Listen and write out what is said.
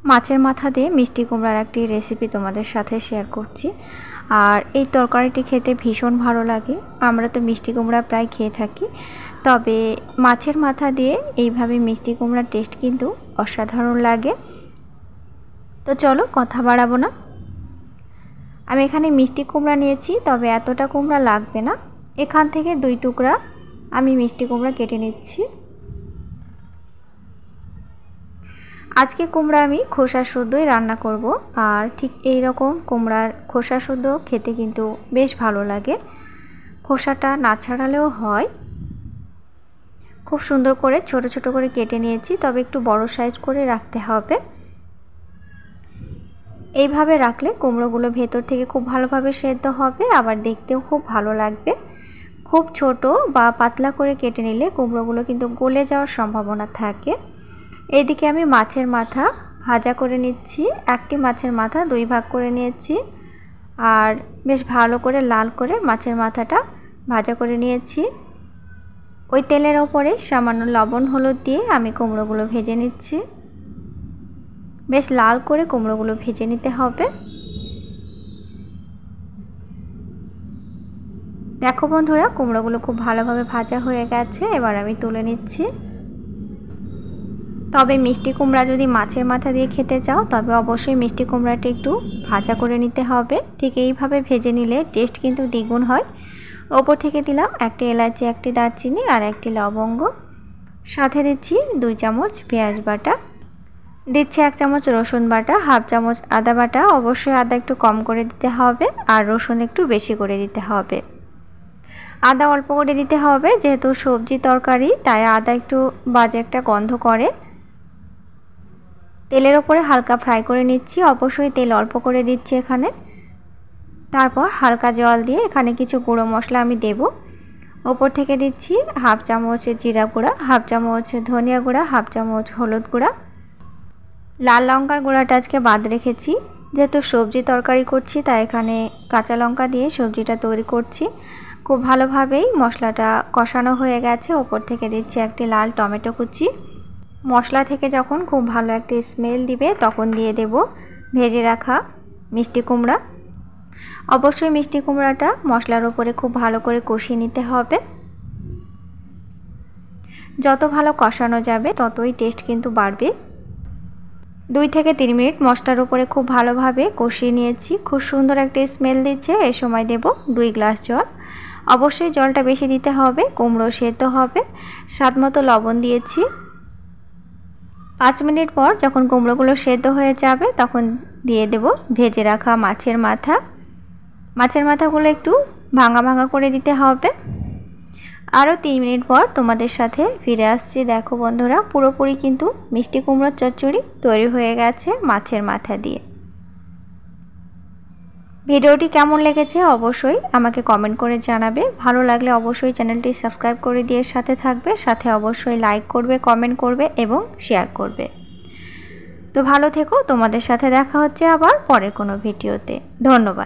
মাছের মাথা দিয়ে মিষ্টি কুমড়ার একটি রেসিপি তোমাদের সাথে শেয়ার করছি। আর এই তরকারিটি খেতে ভীষণ ভালো লাগে। আমরা তো মিষ্টি কুমড়া প্রায় খেয়ে থাকি, তবে মাছের মাথা দিয়ে এইভাবে মিষ্টি কুমড়ার টেস্ট কিন্তু অসাধারণ লাগে। তো চলো কথা বাড়াবো না, আমি এখানে মিষ্টি কুমড়া নিয়েছি, তবে এতটা কুমড়া লাগবে না। এখান থেকে 2 টুকরা আমি মিষ্টি কুমড়া কেটে নিচ্ছি। আজকে কুমড়া আমি খোসা শুদ্ধই রান্না করব, আর ঠিক এই রকম কুমড়ার খোসা শুদ্ধ খেতে কিন্তু বেশ ভালো লাগে। খোসাটা না ছাড়ালেও হয়। খুব সুন্দর করে ছোট ছোট করে কেটে নিয়েছি, তবে একটু বড় সাইজ করে রাখতে হবে। এইভাবে রাখলে কুমড়োগুলো ভেতর থেকে খুব ভালোভাবে সেদ্ধ হবে, আবার দেখতেও খুব ভালো লাগবে। খুব ছোট বা পাতলা করে কেটে নিলে কুমড়োগুলো কিন্তু গলে যাওয়ার সম্ভাবনা থাকে। এদিকে আমি মাছের মাথা ভাজা করে নিচ্ছি। একটি মাছের মাথা 2 ভাগ করে নিয়েছি, আর বেশ ভালো করে লাল করে মাছের মাথাটা ভাজা করে নিয়েছি। ওই তেলের ওপরে সামান্য লবণ হলুদ দিয়ে আমি কুমড়োগুলো ভেজে নিচ্ছি। বেশ লাল করে কুমড়োগুলো ভেজে নিতে হবে। দেখো বন্ধুরা, কুমড়োগুলো খুব ভালোভাবে ভাজা হয়ে গেছে। এবার আমি তুলে নিচ্ছি। তবে মিষ্টি কুমড়া যদি মাছের মাথা দিয়ে খেতে চাও, তবে অবশ্যই মিষ্টি কুমড়াটা একটু ভাজা করে নিতে হবে। ঠিক এইভাবে ভেজে নিলে টেস্ট কিন্তু দ্বিগুণ হয়। ওপর থেকে দিলাম 1টি এলাচি, 1টি দারচিনি আর 1টি লবঙ্গ। সাথে দিচ্ছি 2 চামচ পেঁয়াজ বাটা, দিচ্ছি 1 চামচ রসুন বাটা, 1/2 চামচ আদা বাটা। অবশ্যই আদা একটু কম করে দিতে হবে, আর রসুন একটু বেশি করে দিতে হবে। আদা অল্প করে দিতে হবে, যেহেতু সবজি তরকারি, তাই আদা একটু বাজে একটা গন্ধ করে। তেলের ওপরে হালকা ফ্রাই করে নিচ্ছি। অবশ্যই তেল অল্প করে দিচ্ছি এখানে। তারপর হালকা জল দিয়ে এখানে কিছু গুঁড়ো মশলা আমি দেব। ওপর থেকে দিচ্ছি 1/2 চামচ জিরা গুঁড়া, 1/2 চামচ ধনিয়া গুঁড়া, 1/2 চামচ হলুদ গুঁড়া। লাল লঙ্কার গুঁড়াটা আজকে বাদ রেখেছি, যেহেতু সবজি তরকারি করছি, তাই এখানে কাঁচা লঙ্কা দিয়ে সবজিটা তৈরি করছি। খুব ভালোভাবেই মশলাটা কষানো হয়ে গেছে। ওপর থেকে দিচ্ছি 1টি লাল টমেটো কুচি। মশলা থেকে যখন খুব ভালো একটি স্মেল দিবে, তখন দিয়ে দেব ভেজে রাখা মিষ্টি কুমড়া। অবশ্যই মিষ্টি কুমড়াটা মশলার উপরে খুব ভালো করে কষিয়ে নিতে হবে। যত ভালো কষানো যাবে ততই টেস্ট কিন্তু বাড়বে। 2 থেকে 3 মিনিট মশলার উপরে খুব ভালোভাবে কষিয়ে নিয়েছি। খুব সুন্দর একটা স্মেল দিচ্ছে। এই সময় দেব 2 গ্লাস জল। অবশ্যই জলটা বেশি দিতে হবে, কুমড়ো সেদ্ধ হবে। স্বাদ মতো লবণ দিয়েছি। 5 মিনিট পর যখন কুমড়োগুলো সেদ্ধ হয়ে যাবে, তখন দিয়ে দেব ভেজে রাখা মাছের মাথা। মাছের মাথাগুলো একটু ভাঙা ভাঙা করে দিতে হবে। আরও 3 মিনিট পর তোমাদের সাথে ফিরে আসছি। দেখো বন্ধুরা, পুরোপুরি কিন্তু মিষ্টি কুমড়োর চচ্চড়ি তৈরি হয়ে গেছে মাছের মাথা দিয়ে। ভিডিওটি কেমন লেগেছে অবশ্যই আমাকে কমেন্ট করে জানাবে। ভালো লাগলে অবশ্যই চ্যানেলটি সাবস্ক্রাইব করে দিয়ে সাথে থাকবে। সাথে অবশ্যই লাইক করবে, কমেন্ট করবে এবং শেয়ার করবে। তো ভালো থেকো। তোমাদের সাথে দেখা হচ্ছে আবার পরের কোনো ভিডিওতে। ধন্যবাদ।